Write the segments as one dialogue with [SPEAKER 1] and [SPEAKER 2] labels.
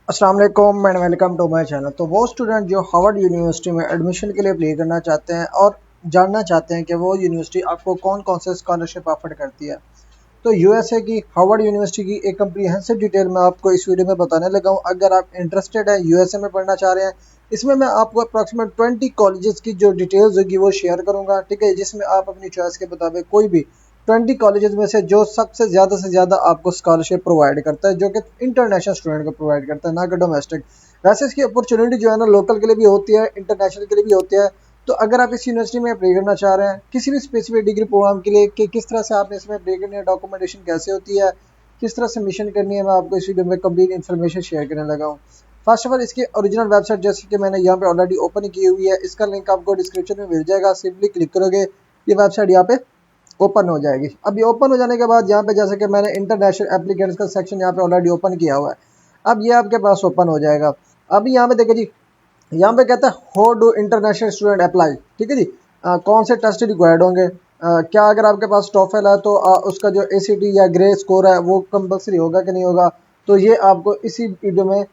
[SPEAKER 1] अस्सलाम वालेकुम and welcome to my channel. तो वो स्टूडेंट जो हार्वर्ड यूनिवर्सिटी में एडमिशन के लिए अप्लाई करना चाहते हैं और जानना चाहते हैं कि वो यूनिवर्सिटी आपको कौन कौन से स्कॉलरशिप ऑफर करती है, तो यूएसए की हार्वर्ड यूनिवर्सिटी की एक कम्प्रीहेंसिव डिटेल मैं आपको इस वीडियो में बताने लगा हूँ। अगर आप इंटरेस्टेड है यूएसए में पढ़ना चाह रहे हैं, इसमें मैं आपको अप्रॉक्सीमेट 20 कॉलेजेस की जो डिटेल्स होगी वो शेयर करूंगा, ठीक है, जिसमें आप अपनी चॉइस के मुताबिक कोई भी 20 कॉलेजेस में से ज़्यादा आपको स्कॉलरशिप प्रोवाइड करता है, जो कि इंटरनेशनल स्टूडेंट को प्रोवाइड करता है, ना कि डोमेस्टिक। वैसे इसकी अपॉर्चुनिटी जो है ना लोकल के लिए भी होती है, इंटरनेशनल के लिए भी होती है। तो अगर आप इस यूनिवर्सिटी में अप्लाई करना चाह रहे हैं किसी भी स्पेसिफिक डिग्री प्रोग्राम के लिए कि किस तरह से आपने इसमें अप्लाई करनी है, डॉक्यूमेंटेशन कैसे होती है, किस तरह से मिशन करनी है, मैं आपको इस वीडियो में कंप्लीट इन्फॉर्मेशन शेयर करने लगा हूँ। फर्स्ट ऑफ ऑल इसकी ओरिजिनल वेबसाइट जैसे कि मैंने यहाँ पे ऑलरेडी ओपन की हुई है, इसका लिंक आपको डिस्क्रिप्शन में मिल जाएगा। सिंपली क्लिक करोगे ये वेबसाइट यहाँ पे ओपन हो जाएगी। अब ये ओपन हो जाने के बाद यहाँ पे जैसे कि मैंने इंटरनेशनल एप्लीकेंट्स का सेक्शन यहाँ पे ऑलरेडी ओपन किया हुआ है, अब ये आपके पास ओपन हो जाएगा। अभी यहाँ पे देखिए जी, यहाँ पे कहता है how do international student apply, ठीक है जी। कौन से टेस्ट रिक्वायर्ड होंगे, क्या अगर आपके पास टॉफल है तो उसका जो एसीटी या ग्रे स्कोर है वो कंपलसरी होगा कि नहीं होगा। तो ये आपको इसी वीडियो में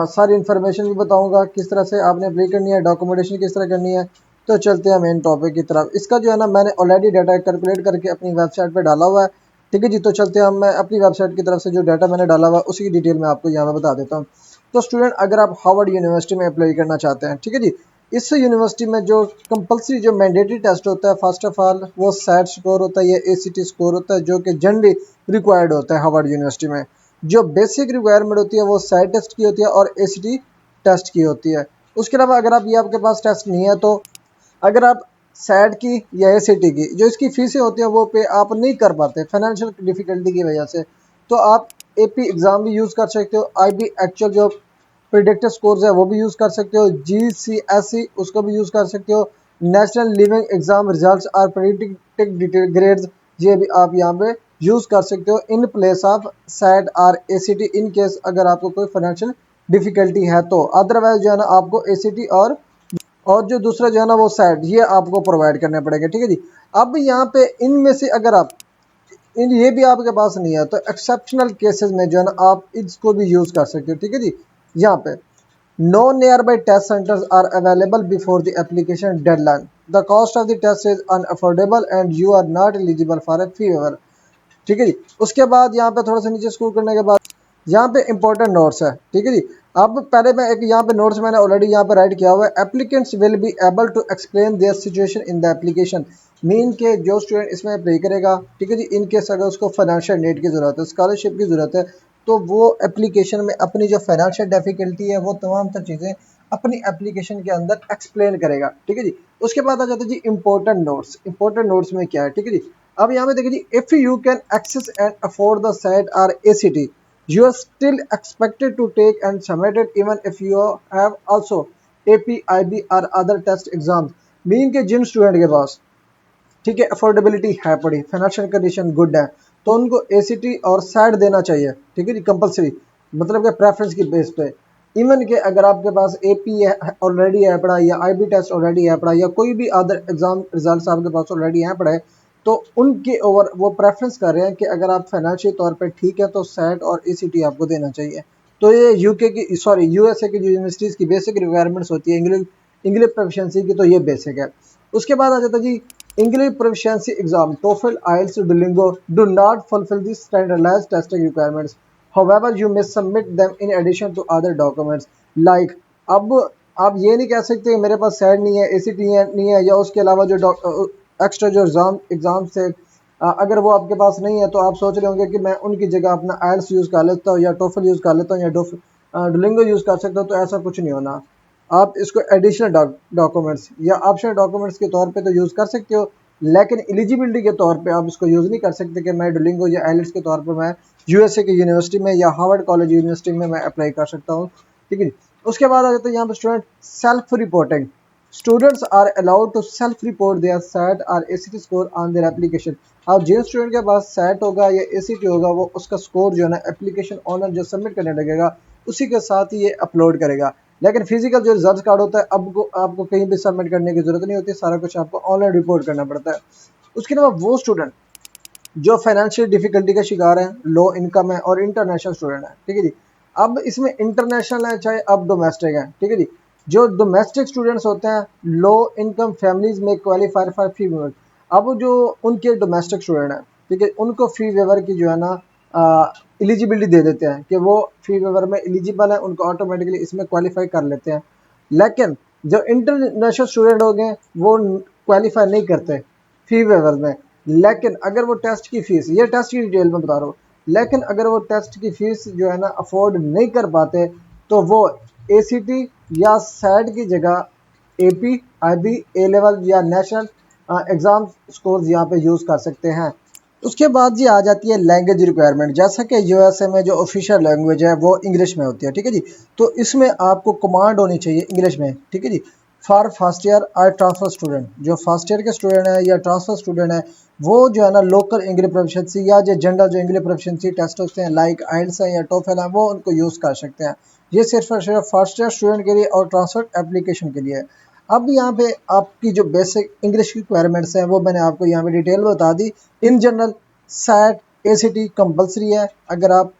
[SPEAKER 1] सारी इन्फॉर्मेशन भी बताऊंगा, किस तरह से आपने अप्लाई करनी है, डॉक्यूमेंटेशन किस तरह करनी है। तो चलते हैं मेन टॉपिक की तरफ। इसका जो है ना मैंने ऑलरेडी डाटा कैलकुलेट करके अपनी वेबसाइट पे डाला हुआ है, ठीक है जी। तो चलते हैं, मैं अपनी वेबसाइट की तरफ से जो डाटा मैंने डाला हुआ है उसी की डिटेल में आपको यहाँ पे बता देता हूँ। तो स्टूडेंट अगर आप हार्वर्ड यूनिवर्सिटी में अप्लाई करना चाहते हैं, ठीक है जी, इस यूनिवर्सिटी में जो कंपलसरी जो मैंडेटरी टेस्ट होता है, फर्स्ट ऑफ ऑल वो सैट स्कोर होता है या एसीटी स्कोर होता है, जो कि जनरली रिक्वायर्ड होता है हार्वर्ड यूनिवर्सिटी में। जो बेसिक रिक्वायरमेंट होती है वो सैट टेस्ट की होती है और एसीटी टेस्ट की होती है। उसके अलावा अगर आप ये आपके पास टेस्ट नहीं है, तो अगर आप सैट की या एसीटी की जो इसकी फीसें होती हैं वो पे आप नहीं कर पाते फाइनेंशियल डिफिकल्टी की वजह से, तो आप एपी एग्ज़ाम भी यूज़ कर सकते हो, आईबी एक्चुअल जो प्रिडिक्टर स्कोर्स है वो भी यूज़ कर सकते हो, जीसीएसई उसको भी यूज़ कर सकते हो, नेशनल लिविंग एग्ज़ाम रिजल्ट्स और प्रिडिक्टेड ग्रेड्स ये भी आप यहाँ पे यूज़ कर सकते हो इन प्लेस ऑफ सैट और एसीटी, इन केस अगर आपको कोई फाइनेंशियल डिफिकल्टी है तो। अदरवाइज जो है ना आपको एसीटी और जो दूसरा जो है ना वो सैट ये आपको प्रोवाइड करने पड़ेंगे, ठीक है जी। अब यहाँ पे इनमें से अगर आप इन ये भी आपके पास नहीं है तो एक्सेप्शनल केसेस में जो है ना आप इसको भी यूज़ कर सकते हो, ठीक है जी। यहाँ पे no near by test centres are available before the application deadline, the cost of the test is unaffordable and you are not eligible for a fee waiver, ठीक है जी। उसके बाद यहाँ पे थोड़ा सा नीचे स्क्रॉल करने के बाद यहाँ पे इंपॉर्टेंट नोट्स है, ठीक है जी। अब पहले मैं एक यहाँ पे नोट्स मैंने ऑलरेडी यहाँ पे राइट किया हुआ है। Applicants will be able to explain their situation in the application, mean के जो स्टूडेंट इसमें अप्लाई करेगा, ठीक है जी, इन केस अगर उसको फाइनेंशियल एड की ज़रूरत है, स्कॉलरशिप की ज़रूरत है, तो वो एप्लीकेशन में अपनी जो फाइनेंशियल डिफिकल्टी है वो तमाम तर चीज़ें अपनी एप्लीकेशन के अंदर एक्सप्लेन करेगा, ठीक है जी। उसके बाद आ जाता है जी इंपॉर्टेंट नोट्स। इंपॉर्टेंट नोट्स में क्या है, ठीक है जी। अब यहाँ पे देखिए जी, if you can access and afford the SAT or ACT you are still expected to take and submit it even if you have also AP, IB or other test exams। Mean के जिन student के पास, ठीक है, affordability है, पड़ी financial condition good है, तो उनको ACT और सैट देना चाहिए, ठीक है जी, कंपलसरी, मतलब कि प्रेफरेंस की बेस पे। इवन के अगर आपके पास एपी है ऑलरेडी है पड़ा, या आईबी टेस्ट ऑलरेडी है पड़ा, या कोई भी अदर एग्जाम रिजल्ट्स आपके पास ऑलरेडी हैं पड़े, तो उनके ओवर वो प्रेफरेंस कर रहे हैं कि अगर आप फाइनेंशियल तौर पे ठीक है तो सैट और एसीटी आपको देना चाहिए। तो ये यूके की सॉरी यूएसए की जो यूनिवर्सिटीज़ की बेसिक रिक्वायरमेंट्स होती है इंग्लिश प्रोफिशिएंसी की, तो ये बेसिक है। उसके बाद आ जाता है जी English proficiency exam, TOEFL, IELTS, Duolingo do not fulfil the standardised testing requirements, however you may submit them in addition to other documents like। अब आप ये नहीं कह सकते मेरे पास सैड नहीं है, एसीटी नहीं है, या उसके अलावा जो एक्स्ट्रा जो एग्जाम से अगर वो आपके पास नहीं है, तो आप सोच रहे होंगे कि मैं उनकी जगह अपना आइल्स यूज़ कर लेता हूँ या टोफल यूज़ कर लेता हूँ या डुलिंगो यूज़ कर सकता हूँ। तो ऐसा कुछ नहीं होना, आप इसको एडिशनल डॉक्यूमेंट्स या ऑप्शनल डॉक्यूमेंट्स के तौर पे तो यूज़ कर सकते हो, लेकिन एलिजिबिलिटी के तौर पे आप इसको यूज़ नहीं कर सकते कि मैं डुलिंगो या आइलेट्स के तौर पे मैं यूएसए की यूनिवर्सिटी में या हार्वर्ड कॉलेज यूनिवर्सिटी में मैं अप्लाई कर सकता हूँ, ठीक है। उसके बाद आ जाता है यहाँ पे student self reporting. Students are allowed to self report their SAT और ACT score on their application. अब जिन स्टूडेंट के पास सैट होगा या एसीटी होगा, वो उसका स्कोर जो है ना एप्लीकेशन ऑनर जो सबमिट करने लगेगा उसी के साथ ही ये अपलोड करेगा। लेकिन फिजिकल जो रिजल्ट कार्ड होता है अब आपको कहीं भी सबमिट करने की जरूरत नहीं होती, सारा कुछ आपको ऑनलाइन रिपोर्ट करना पड़ता है। उसके अलावा वो स्टूडेंट जो फाइनेंशियल डिफिकल्टी का शिकार है, लो इनकम है और इंटरनेशनल स्टूडेंट है, ठीक है जी, अब इसमें इंटरनेशनल है चाहे अब डोमेस्टिक है, ठीक है जी। जो डोमेस्टिक स्टूडेंट्स होते हैं लो इनकम फैमिलीज में क्वालिफाई फॉर फी वेवर, अब जो उनके डोमेस्टिक स्टूडेंट हैं, ठीक है, उनको फी वेवर की जो है ना एलिजिबिलिटी दे देते हैं कि वो फी वेवर में एलिजिबल है, उनको ऑटोमेटिकली इसमें क्वालिफाई कर लेते हैं। लेकिन जो इंटरनेशनल स्टूडेंट हो गए वो क्वालिफाई नहीं करते फी वेवर में। लेकिन अगर वो टेस्ट की फीस, ये टेस्ट की डिटेल में बता रहा हूँ, लेकिन अगर वो टेस्ट की फीस जो है ना अफोर्ड नहीं कर पाते तो वो एसीटी या सैट की जगह एपी, आईबी, ए लेवल या नेशनल एग्जाम स्कोर्स यहाँ पे यूज़ कर सकते हैं। उसके बाद जी आ जाती है लैंग्वेज रिक्वायरमेंट। जैसा कि यूएसए में जो ऑफिशियल लैंग्वेज है वो इंग्लिश में होती है, ठीक है जी। तो इसमें आपको कमांड होनी चाहिए इंग्लिश में, ठीक है जी। फॉर फर्स्ट ईयर और ट्रांसफर स्टूडेंट, जो फर्स्ट ईयर के स्टूडेंट है या ट्रांसफर स्टूडेंट है वो जो है ना लोकल इंग्लिश प्रोफिशिएंसी या जो जनरल जो इंग्लिश प्रोफिशिएंसी टेस्ट होते हैं लाइक आइल्स है या टोफेल है वो उनको यूज़ कर सकते हैं। ये सिर्फ और सिर्फ फर्स्ट ईयर स्टूडेंट के लिए और ट्रांसफर एप्लीकेशन के लिए है। अब यहाँ पे आपकी जो बेसिक इंग्लिश की रिक्वायरमेंट्स हैं वो मैंने आपको यहाँ पे डिटेल में बता दी। In general SAT ACT compulsory है अगर आप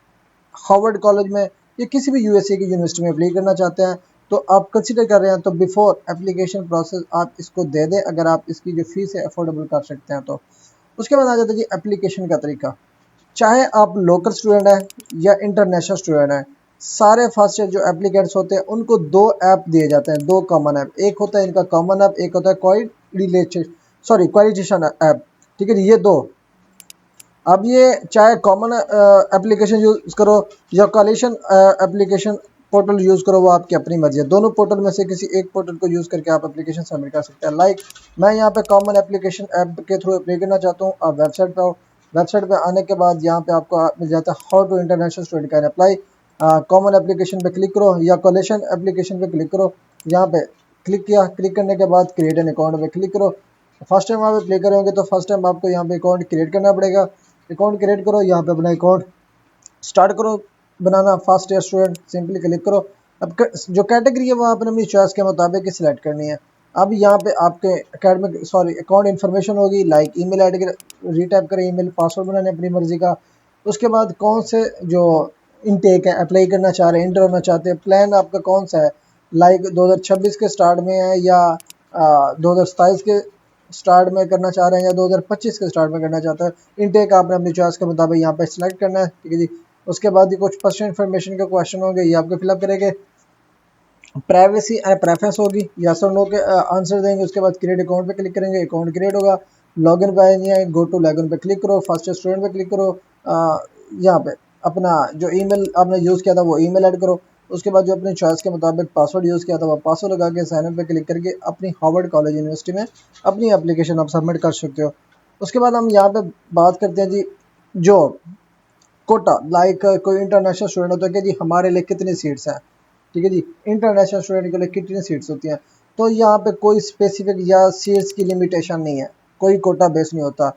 [SPEAKER 1] हार्वर्ड कॉलेज में या किसी भी यूएसए की यूनिवर्सिटी में अप्लाई करना चाहते हैं तो आप कंसिडर कर रहे हैं तो बिफोर एप्लीकेशन प्रोसेस आप इसको दे दें अगर आप इसकी जो फीस है अफोर्डेबल कर सकते हैं तो। उसके बाद आ जाता है जी एप्लीकेशन का तरीका। चाहे आप लोकल स्टूडेंट हैं या इंटरनेशनल स्टूडेंट हैं, सारे फर्स्ट ईयर जो एप्लीकेंट्स होते हैं उनको दो ऐप दिए जाते हैं, दो कॉमन ऐप। एक होता है इनका कॉमन ऐप, एक होता है क्वालिफिकेशन ऐप, ठीक है जी, ये दो। अब ये चाहे कॉमन एप्लीकेशन यूज़ करो या कॉलेशन एप्लीकेशन पोर्टल यूज़ करो वो आपकी अपनी मर्जी है। दोनों पोर्टल में से किसी एक पोर्टल को यूज़ करके आप एप्लीकेशन सबमिट कर सकते हैं। लाइक मैं यहाँ पे कॉमन एप्लीकेशन ऐप के थ्रू अप्लाई करना चाहता हूँ, आप वेबसाइट पे आओ। वेबसाइट पे आने के बाद यहाँ पे आपको मिल जाता है how to international student can apply. Common application पे क्लिक करो या कॉलेशन एप्लीकेशन पे क्लिक करो। यहाँ पे क्लिक किया, क्लिक करने के बाद क्रिएट एन अकाउंट पे क्लिक करो। फर्स्ट टाइम आप अप्लाई करोगे तो फर्स्ट टाइम आपको यहाँ पे अकाउंट क्रिएट करना पड़ेगा। अकाउंट क्रिएट करो, यहाँ पे अपना अकाउंट स्टार्ट करो बनाना। First year student simply click करो। अब जो कैटेगरी है वो आपने अपनी चॉइस के मुताबिक ही सिलेक्ट करनी है। अब यहाँ पे आपके अकाउंट इन्फॉर्मेशन होगी लाइक ईमेल आईडी रीटाइप करें, ईमेल पासवर्ड बनाने अपनी मर्जी का। उसके बाद कौन से जो इनटेक है अप्लाई करना चाह रहे हैं, इंटर होना चाहते हैं, प्लान आपका कौन सा है, लाइक 2026 के स्टार्ट में है या 2027 के स्टार्ट में करना चाह रहे हैं या 2025 के स्टार्ट में करना चाहते हैं। इनटेक आपने अपनी चॉइस के मुताबिक यहाँ पे सिलेक्ट करना है, ठीक है जी। उसके बाद ही कुछ पर्सनल इन्फॉर्मेशन के क्वेश्चन होंगे, ये आपको फिलअप करेंगे। प्राइवेसी एंड प्रेफरेंस होगी, यस और नो के आंसर देंगे। उसके बाद क्रिएट अकाउंट पे क्लिक करेंगे, अकाउंट क्रिएट होगा। लॉगिन पे आएंगे, गो टू लॉगिन पे क्लिक करो, फर्स्ट स्टूडेंट पे क्लिक करो। यहाँ पे अपना जो ईमेल आपने यूज़ किया था वो ईमेल ऐड करो। उसके बाद जो अपनी चॉइस के मुताबिक पासवर्ड यूज़ किया था वो पासवर्ड लगा के साइन इन पे क्लिक करके अपनी हार्वर्ड कॉलेज यूनिवर्सिटी में अपनी एप्लीकेशन आप सबमिट कर सकते हो। उसके बाद हम यहाँ पे बात करते हैं जी जो कोटा, लाइक कोई इंटरनेशनल स्टूडेंट होता है कि जी हमारे लिए कितनी सीट्स हैं, ठीक है जी, इंटरनेशनल स्टूडेंट के लिए कितनी सीट्स होती हैं। तो यहाँ पे कोई स्पेसिफिक या सीट्स की लिमिटेशन नहीं है, कोई कोटा बेस नहीं होता।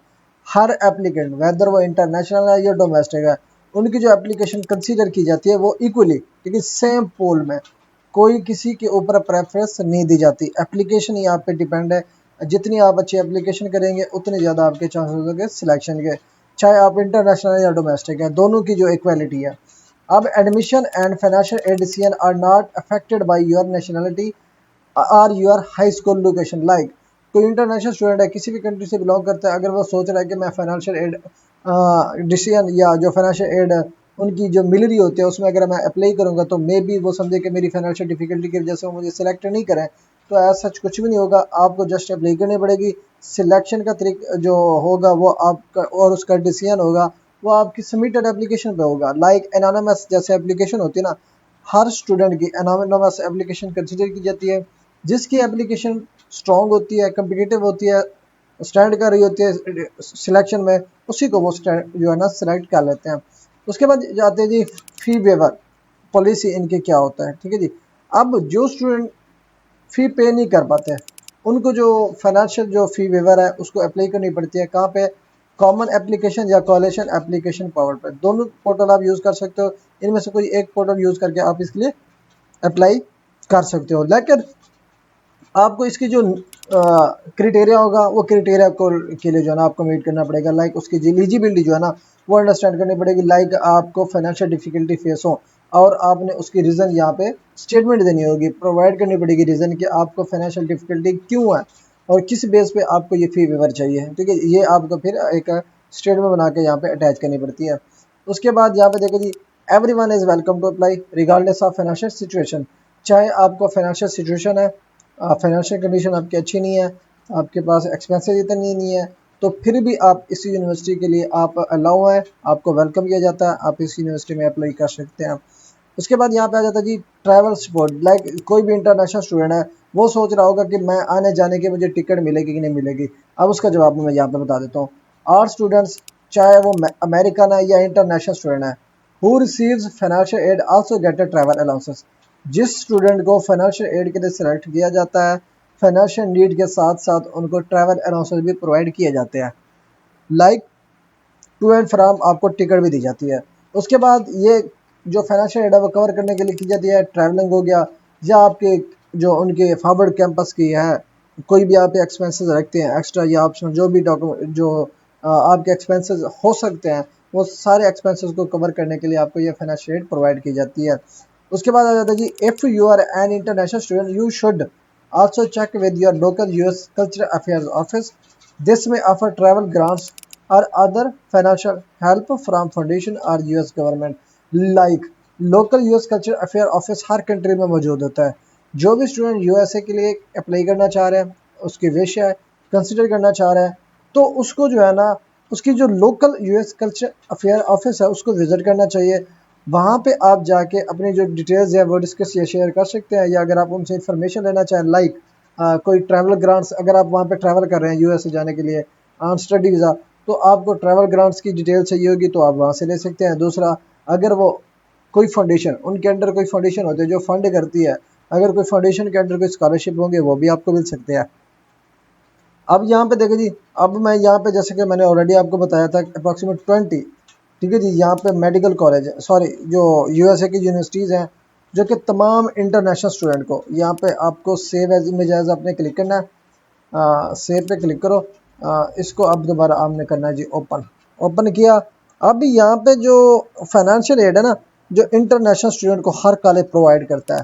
[SPEAKER 1] हर एप्लीकेंट वेदर वो इंटरनेशनल है या डोमेस्टिक है उनकी जो एप्लीकेशन कंसीडर की जाती है वो इक्वली, ठीक है, सेम पोल में। कोई किसी के ऊपर प्रेफरेंस नहीं दी जाती, एप्लीकेशन ही आप पे डिपेंड है। जितनी आप अच्छी एप्लीकेशन करेंगे उतने ज़्यादा आपके चांसेस होंगे सिलेक्शन के, चाहे आप इंटरनेशनल या डोमेस्टिक है, दोनों की जो इक्वालिटी है। अब admission and financial aid decision are not affected by your nationality or your high school location. Like कोई इंटरनेशनल स्टूडेंट है किसी भी कंट्री से बिलोंग करता है, अगर वो सोच रहा है कि मैं फाइनेंशियल एड डिसीजन या जो फाइनेंशियल एड उनकी जो मिल रही होती है उसमें अगर मैं अप्लाई करूंगा तो मे बी वो समझे कि मेरी फाइनेंशियल डिफिकल्टी की वजह से वो मुझे सिलेक्ट नहीं करें। तो ऐसा सच कुछ भी नहीं होगा, आपको जस्ट अप्लाई करनी पड़ेगी। सिलेक्शन का तरीका जो होगा वो आपका और उसका डिसीजन होगा वो आपकी सबमिटेड एप्लीकेशन पे होगा। लाइक एनोनिमस जैसे एप्लीकेशन होती है ना, हर स्टूडेंट की एनोनिमस एप्लीकेशन कंसिडर की जाती है। जिसकी एप्लीकेशन स्ट्रॉन्ग होती है, कम्पिटिटिव होती है, स्टैंड कर रही होती है सिलेक्शन में, उसी को वो जो है ना सिलेक्ट कर लेते हैं। उसके बाद जाते हैं जी फी वेवर पॉलिसी इनके क्या होता है, ठीक है जी। अब जो स्टूडेंट फ़ी पे नहीं कर पाते उनको जो फाइनेंशियल जो फ़ी वेवर है उसको अप्लाई करनी पड़ती है। कहाँ पे? कॉमन एप्लीकेशन या कॉलेशन एप्लीकेशन पावर पे, दोनों पोर्टल आप यूज़ कर सकते हो। इनमें से कोई एक पोर्टल यूज़ करके आप इसके लिए अप्लाई कर सकते हो। लेकिन आपको इसकी जो क्राइटेरिया होगा वो क्राइटेरिया को के लिए जो है ना आपको मीट करना पड़ेगा। लाइक उसकी एलिजिबिलिटी जो है ना वो अंडरस्टैंड करनी पड़ेगी। लाइक आपको फाइनेंशियल डिफिकल्टी फेस हो और आपने उसकी रीज़न यहाँ पे स्टेटमेंट देनी होगी, प्रोवाइड करनी पड़ेगी रीज़न कि आपको फाइनेंशियल डिफिकल्टी क्यों है और किस बेस पे आपको ये फ़ी वेवर चाहिए, ठीक है। ये आपको फिर एक स्टेटमेंट बना के यहाँ पे अटैच करनी पड़ती है। उसके बाद यहाँ पे देखो जी, everyone is welcome to apply regardless of financial situation. चाहे आपको फाइनेंशियल सिचुएशन है, फाइनेंशियल कंडीशन आपकी अच्छी नहीं है, आपके पास एक्सपेंसेस इतनी नहीं है, तो फिर भी आप इस यूनिवर्सिटी के लिए आप अलाउ है, आपको वेलकम किया जाता है, आप इस यूनिवर्सिटी में अप्लाई कर सकते हैं। उसके बाद यहाँ पे आ जाता है जी ट्रैवल सपोर्ट। लाइक कोई भी इंटरनेशनल स्टूडेंट है, वो सोच रहा होगा कि मैं आने जाने की मुझे टिकट मिलेगी कि नहीं मिलेगी। अब उसका जवाब मैं यहाँ पे बता देता हूँ। आर स्टूडेंट्स, चाहे वो अमेरिकन है या इंटरनेशनल स्टूडेंट है, who receives financial aid also get a travel allowances. जिस स्टूडेंट को फाइनेंशियल एड के लिए सिलेक्ट किया जाता है, फाइनेंशियल नीड के साथ साथ उनको ट्रैवल अलाउंसेस भी प्रोवाइड किए जाते हैं। लाइक टू एंड फ्रॉम आपको टिकट भी दी जाती है। उसके बाद ये जो फाइनेंशियल एड है वो कवर करने के लिए की जाती है, ट्रैवलिंग हो गया, या आपके जो उनके फॉरवर्ड कैंपस की है, कोई भी आप एक्सपेंसेस रखते हैं एक्स्ट्रा या ऑप्शनल, जो भी डॉक्यूमेंट जो आपके एक्सपेंसेस हो सकते हैं, वो सारे एक्सपेंसेस को कवर करने के लिए आपको ये फाइनेंशियल एड प्रोवाइड की जाती है। उसके बाद आ जाता है जी, if you are an international student you should also check with your local US cultural affairs office. This may offer travel grants or other financial help from foundation or US government। Like local US culture affair office हर country में मौजूद होता है। जो भी student USA के लिए apply करना चाह रहे हैं, उसकी विश है, कंसिडर करना चाह रहा है, तो उसको जो है ना, उसकी जो local US culture affair office है उसको विज़िट करना चाहिए। वहाँ पे आप जाके अपनी जो डिटेल्स है वो डिस्कस या शेयर कर सकते हैं, या अगर आप उनसे इन्फॉर्मेशन लेना चाहें, लाइक कोई ट्रैवल ग्रांट्स, अगर आप वहाँ पे ट्रैवल कर रहे हैं यूएसए जाने के लिए ऑन स्टडी वीज़ा, तो आपको ट्रैवल ग्रांट्स की डिटेल चाहिए होगी तो आप वहाँ से ले सकते हैं। दूसरा, अगर वो कोई फाउंडेशन, उनके अंडर कोई फाउंडेशन होती है जो फंड करती है, अगर कोई फाउंडेशन के अंडर कोई स्कॉलरशिप होंगे वो भी आपको मिल सकते हैं। अब यहाँ पे देखो जी, अब मैं यहाँ पे जैसे कि मैंने ऑलरेडी आपको बताया था अप्रॉक्सीमेट 20, ठीक है जी, यहाँ पे मेडिकल कॉलेज है, सॉरी जो यूएसए की यूनिवर्सिटीज़ हैं, जो कि तमाम इंटरनेशनल स्टूडेंट को, यहाँ पे आपको सेव एज इमेज आपने क्लिक करना है, सेव पे क्लिक करो। इसको अब दोबारा आपने करना है जी ओपन। ओपन किया। अब यहाँ पे जो फाइनेंशियल एड है ना, जो इंटरनेशनल स्टूडेंट को हर कॉलेज प्रोवाइड करता है,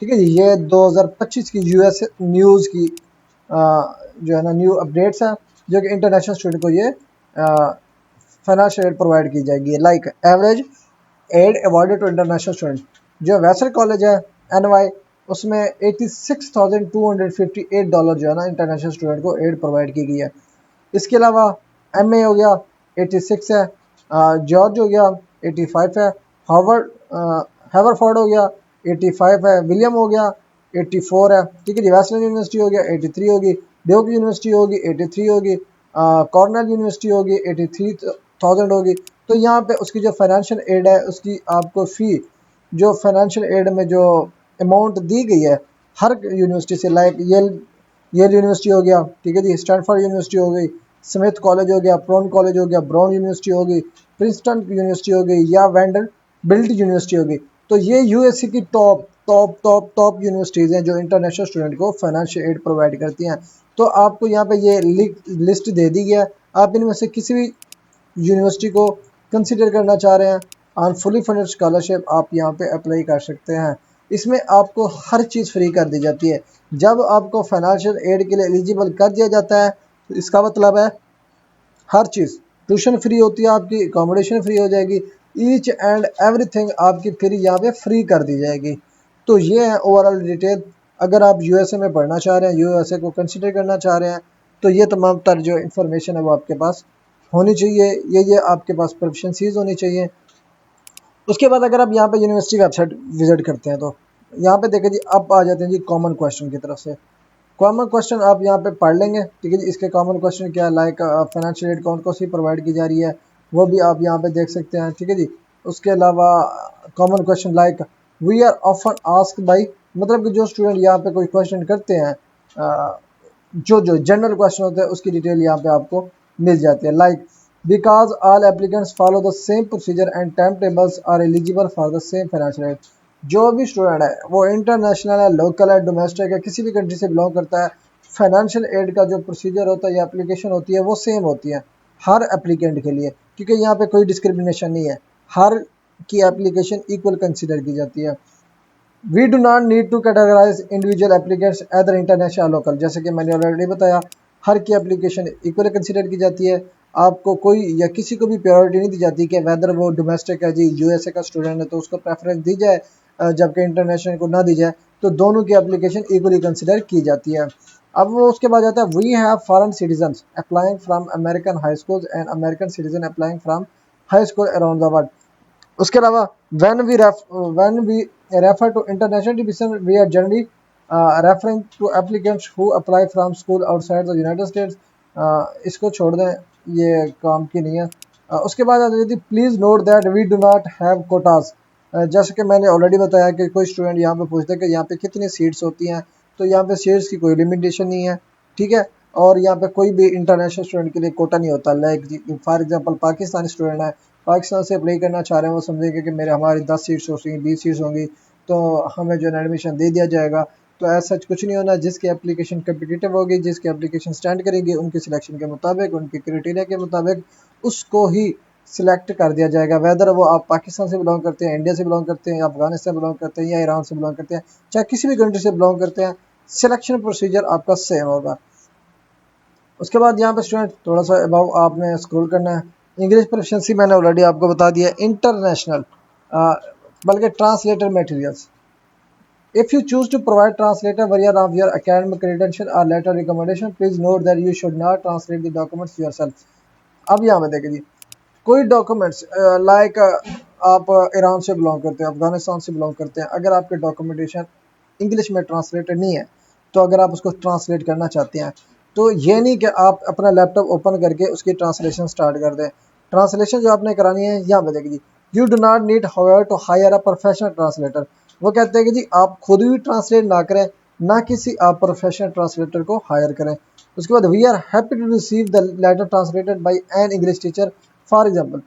[SPEAKER 1] ठीक है जी, ये 2025 की यूएस न्यूज़ की जो है ना न्यू अपडेट्स हैं, जो कि इंटरनेशनल स्टूडेंट को ये फाइनेंशियल एड प्रोवाइड की जाएगी। Like average aid awarded to international student, जो वेस्टर कॉलेज है एनवाई, उसमें $86,258 जो है ना इंटरनेशनल स्टूडेंट को एड प्रोवाइड की गई है। इसके अलावा एमए हो गया 86 है, जॉर्ज हो गया 85 है, हार्वर्ड हैवर्फोर्ड हो गया 85 है, विलियम हो गया 84 है, ठीक है जी, वेस्टर्न यूनिवर्सिटी हो गया 83 होगी, ड्यूक यूनिवर्सिटी होगी 83 होगी, कॉर्नेल यूनिवर्सिटी होगी 83,000 होगी। तो यहाँ पे उसकी जो फाइनेंशियल एड है उसकी आपको फ़ी, जो फाइनेंशियल एड में जो अमाउंट दी गई है हर यूनिवर्सिटी से, लाइक येल यूनिवर्सिटी हो गया, ठीक है जी, स्टैनफोर्ड यूनिवर्सिटी हो गई, स्मिथ कॉलेज हो गया, प्रोन कॉलेज हो गया, ब्राउन यूनिवर्सिटी हो गई, प्रिंसटन यूनिवर्सिटी हो गई, या वेंडर बिल्ट यूनिवर्सिटी हो गई। तो ये यूएससी की top top top top universities हैं जो इंटरनेशनल स्टूडेंट को फाइनेंशियल एड प्रोवाइड करती हैं। तो आपको यहाँ पे ये लिस्ट दे दी गया, आप इनमें से किसी भी यूनिवर्सिटी को कंसिडर करना चाह रहे हैं ऑन फुली फंडेड स्कॉलरशिप, आप यहाँ पे अप्लाई कर सकते हैं। इसमें आपको हर चीज़ फ्री कर दी जाती है। जब आपको फाइनेंशियल एड के लिए एलिजिबल कर दिया जाता है तो इसका मतलब है हर चीज़, ट्यूशन फ्री होती है आपकी, अकोमोडेशन फ्री हो जाएगी, ईच एंड एवरीथिंग आपकी फ्री यहाँ पे फ्री कर दी जाएगी। तो ये है ओवरऑल डिटेल। अगर आप यूएसए में पढ़ना चाह रहे हैं, यूएसए को कंसिडर करना चाह रहे हैं, तो ये तमाम तर जो इन्फॉर्मेशन है वो आपके पास होनी चाहिए, ये आपके पास प्रोफिशिएंसीज होनी चाहिए। उसके बाद अगर आप यहाँ पे यूनिवर्सिटी वेबसाइट विजिट करते हैं तो यहाँ पे देखें जी, अब आ जाते हैं जी कॉमन क्वेश्चन की तरफ से। कॉमन क्वेश्चन आप यहाँ पे पढ़ लेंगे, ठीक है जी। इसके कॉमन क्वेश्चन क्या है, लाइक फाइनेंशियल एड कौन कौन सी प्रोवाइड की जा रही है वो भी आप यहाँ पे देख सकते हैं, ठीक है जी। उसके अलावा common question like we are often asked by, मतलब कि जो स्टूडेंट यहाँ पे कोई क्वेश्चन करते हैं, जो जो जनरल क्वेश्चन होते हैं उसकी डिटेल यहाँ पे आपको मिल जाती है। Like because all applicants follow the same procedure and time tables are eligible for the same financial aid. जो भी स्टूडेंट है वो इंटरनेशनल है, लोकल है, डोमेस्टिक है, किसी भी कंट्री से बिलोंग करता है, फाइनेंशियल एड का जो प्रोसीजर होता है या एप्लीकेशन होती है वो सेम होती है हर एप्लीकेंट के लिए, क्योंकि यहाँ पे कोई डिस्क्रिमिनेशन नहीं है। हर की एप्लीकेशन इक्वल कंसिडर की जाती है। We do not need to categorise individual applicants either international local, जैसे कि मैंने ऑलरेडी बताया हर की एप्लीकेशन इक्वल कंसिडर की जाती है। आपको कोई या किसी को भी प्रायोरिटी नहीं दी जाती कि वेदर वो डोमेस्टिक है जी, यूएसए का स्टूडेंट है तो उसको प्रेफरेंस दी जाए जबकि इंटरनेशनल को ना दी जाए, तो दोनों की एप्लीकेशन इक्वली कंसिडर की जाती है। अब वो उसके बाद जाता है we have foreign citizen applying from American high school and American citizen applying from high school around the world. उसके अलावा when we refer to international division we are generally referring to applicants who apply from school outside the United States। इसको छोड़ दें, ये काम की नहीं है। उसके बाद यदि please note that we do not have quotas. जैसे कि मैंने ऑलरेडी बताया कि कोई स्टूडेंट यहाँ पे पूछते हैं कि यहाँ पे कितनी सीट्स होती हैं, तो यहाँ पे सीट्स की कोई लिमिटेशन नहीं है, ठीक है। और यहाँ पे कोई भी इंटरनेशनल स्टूडेंट के लिए कोटा नहीं होता। Like for example Pakistani student है, पाकिस्तान से अप्लाई करना चाह रहे हैं, वो समझेंगे कि मेरे हमारी 10 सीट्स होंगी, 20 सीट्स होंगी, तो हमें जो है एडमिशन दे दिया जाएगा। तो ऐसा सच कुछ नहीं होना। जिसकी एप्लीकेशन कम्पिटिटिव होगी, जिसकी एप्लीकेशन स्टैंड करेगी, उनकी सिलेक्शन के मुताबिक, उनके क्राइटेरिया के मुताबिक उसको ही सिलेक्ट कर दिया जाएगा। वेदर वो आप पाकिस्तान से बिलोंग करते हैं, इंडिया से बिलोंग करते हैं, या अफगानिस्तान बिलोंग करते हैं, या ईरान से बिलोंग करते हैं, चाहे किसी भी कंट्री से बिलोंग करते हैं, सिलेक्शन प्रोसीजर आपका सेम होगा। उसके बाद यहाँ पे स्टूडेंट थोड़ा सा अबाव आपने स्क्रॉल करना है। इंग्लिश प्रोफिशिएंसी मैंने ऑलरेडी आपको बता दिया। इंटरनेशनल बल्कि translator materials, if you choose to provide translator version of your academic credential or letter recommendation, please note that you should not translate the documents yourself। अब यहाँ पे देखिए जी, कोई डॉक्यूमेंट्स लाइक आप ईरान से बिलोंग करते हैं, अफगानिस्तान से बिलोंग करते हैं, अगर आपके डॉक्यूमेंटेशन इंग्लिश में ट्रांसलेटेड नहीं है, तो अगर आप उसको ट्रांसलेट करना चाहते हैं, तो ये नहीं कि आप अपना लैपटॉप ओपन करके उसकी ट्रांसलेशन स्टार्ट कर दें। ट्रांसलेशन जो आपने करानी है यहाँ पे देखिए, you do not need however to hire a professional translator. वो कहते हैं कि जी आप खुद भी ट्रांसलेट ना करें, ना किसी आप प्रोफेशनल ट्रांसलेटर को हायर करें। उसके बाद we are happy to receive the letter translated by an English teacher. For example,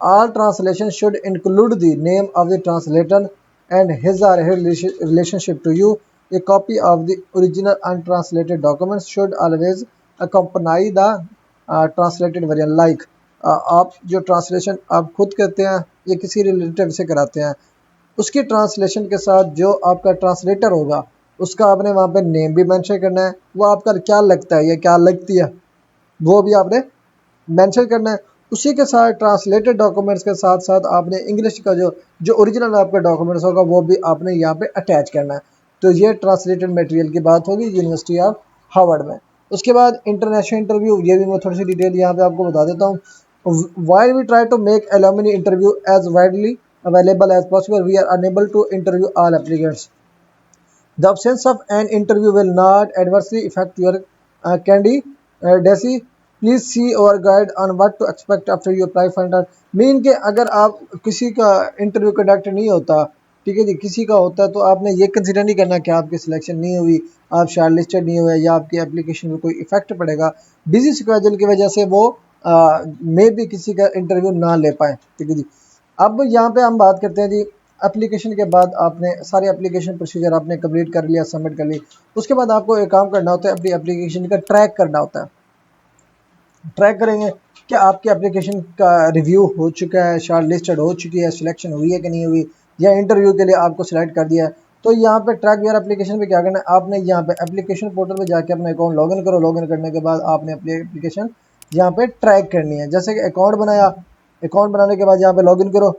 [SPEAKER 1] all translation should include the name of the translator and his or her relationship to you. A copy of the original untranslated documents should always accompany the translated version। Like आप जो translation आप खुद करते हैं या किसी relative से कराते हैं, उसकी ट्रांसलेशन के साथ जो आपका ट्रांसलेटर होगा उसका आपने वहाँ पे नेम भी मेंशन करना है, वो आपका क्या लगता है या क्या लगती है वो भी आपने मेंशन करना है। उसी के साथ ट्रांसलेटेड डॉक्यूमेंट्स के साथ साथ आपने इंग्लिश का जो जो ओरिजिनल आपका डॉक्यूमेंट्स होगा वो भी आपने यहाँ पे अटैच करना है। तो ये ट्रांसलेटेड मटेरियल की बात होगी यूनिवर्सिटी ऑफ हार्वर्ड में। उसके बाद इंटरनेशनल इंटरव्यू, ये भी मैं थोड़ी सी डिटेल यहाँ पे आपको बता देता हूँ। While we try to make alumni interview as widely available as possible, we are unable to interview all applicants। The absence of an interview will not adversely affect your candidacy। Please see our guide on what to expect after you apply for intern। Mean के अगर आप किसी का interview conduct नहीं होता, ठीक है जी, किसी का होता है, तो आपने ये कंसिडर नहीं करना कि आपकी सिलेक्शन नहीं हुई, आप शार्ट लिस्टेड नहीं हुए, या आपकी एप्लीकेशन में कोई इफेक्ट पड़ेगा। बिजी स्केड्यूल की वजह से वो मे भी किसी का इंटरव्यू ना ले पाए, ठीक है जी। अब यहाँ पे हम बात करते हैं जी, एप्लीकेशन के बाद आपने सारे एप्लीकेशन प्रोसीजर आपने कंप्लीट कर लिया, सबमिट कर ली। उसके बाद आपको एक काम करना होता है, अपनी एप्लीकेशन का ट्रैक करना होता है। ट्रैक करेंगे कि आपकी एप्लीकेशन का रिव्यू हो चुका है, शॉर्ट लिस्टेड हो चुकी है, सिलेक्शन हुई है कि नहीं हुई, या इंटरव्यू के लिए आपको सिलेक्ट कर दिया है। तो यहाँ पे ट्रैक योर एप्लीकेशन पे क्या करना है, आपने यहाँ पे एप्लीकेशन पोर्टल पे जाके अपना अकाउंट लॉगिन करो। लॉगिन करने के बाद आपने अपनी एप्लीकेशन यहाँ पे ट्रैक करनी है। जैसे कि अकाउंट बनाया, अकाउंट बनाने के बाद यहाँ पे लॉगिन करो,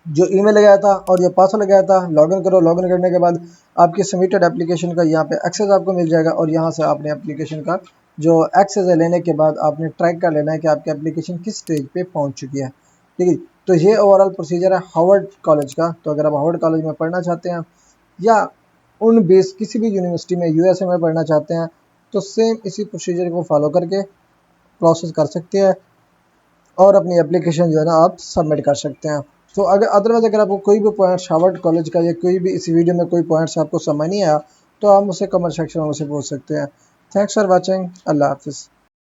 [SPEAKER 1] जो ईमेल लगाया था और जो पासवर्ड लगाया था लॉगिन करो। लॉगिन करने के बाद आपकी सबमिटेड एप्लीकेशन का यहाँ पे एक्सेस आपको मिल जाएगा, और यहाँ से आपने एप्लीकेशन का जो एक्सेस है लेने के बाद आपने ट्रैक कर लेना है कि आपकी एप्लीकेशन किस स्टेज पे पहुँच चुकी है, ठीक है। तो ये ओवरऑल प्रोसीजर है हार्वर्ड कॉलेज का। तो अगर आप हार्वर्ड कॉलेज में पढ़ना चाहते हैं या उन बेस किसी भी यूनिवर्सिटी में यूएसए में पढ़ना चाहते हैं, तो सेम इसी प्रोसीजर को फॉलो करके प्रोसेस कर सकते हैं और अपनी एप्लीकेशन जो है ना आप सबमिट कर सकते हैं। तो अगर अदरवाइज अगर आपको कोई भी पॉइंट्स हार्वर्ड कॉलेज का या कोई भी इस वीडियो में कोई पॉइंट्स आपको समझ नहीं आया, तो आप मुझसे कमेंट सेक्शन में मुझसे पूछ सकते हैं। Thanks for watching. अल्लाह हाफिज़।